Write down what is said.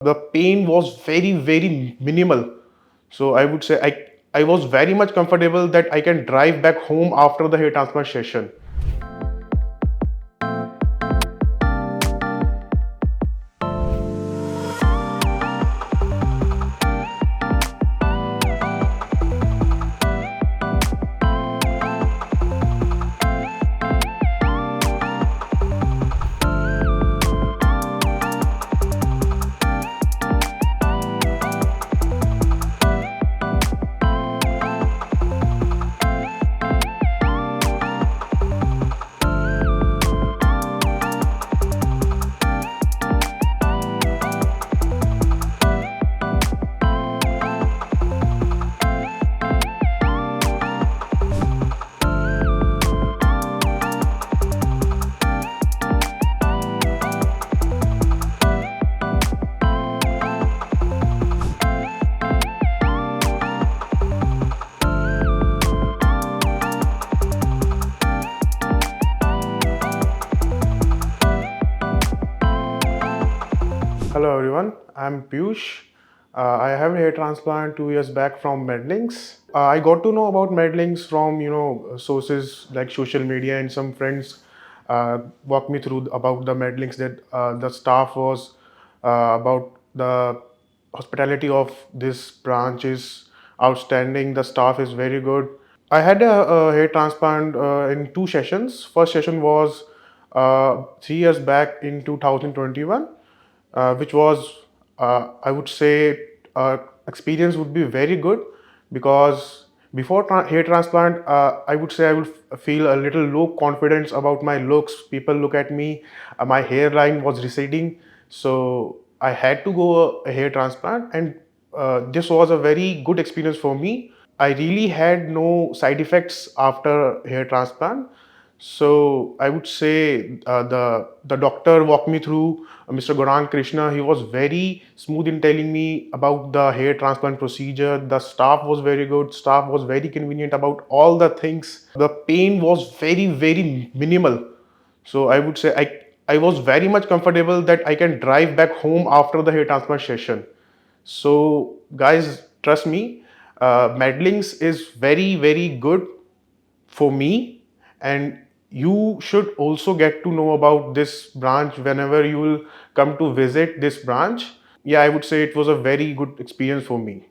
The pain was very minimal. So I would say I was very much comfortable that I can drive back home after the hair transplant session. Hello everyone, I'm Piyush. I have a hair transplant 2 years back from MedLinks. I got to know about MedLinks from sources like social media, and some friends walked me through about the MedLinks, that the staff was about the hospitality of this branch is outstanding. The staff is very good. I had a hair transplant in 2 sessions. First session was 3 years back in 2021, which was, I would say, experience would be very good, because before hair transplant, I would say I would feel a little low confidence about my looks. People look at me, my hairline was receding, so I had to go a hair transplant, and this was a very good experience for me. I really had no side effects after hair transplant. So I would say the doctor walked me through, Mr. Gaurang Krishna. He was very smooth in telling me about the hair transplant procedure. The staff was very good. Staff was very convenient about all the things. The pain was very minimal. So I would say I was very much comfortable that I can drive back home after the hair transplant session. So guys, trust me, MedLinks is very good for me, and you should also get to know about this branch whenever you will come to visit this branch. Yeah, I would say it was a very good experience for me.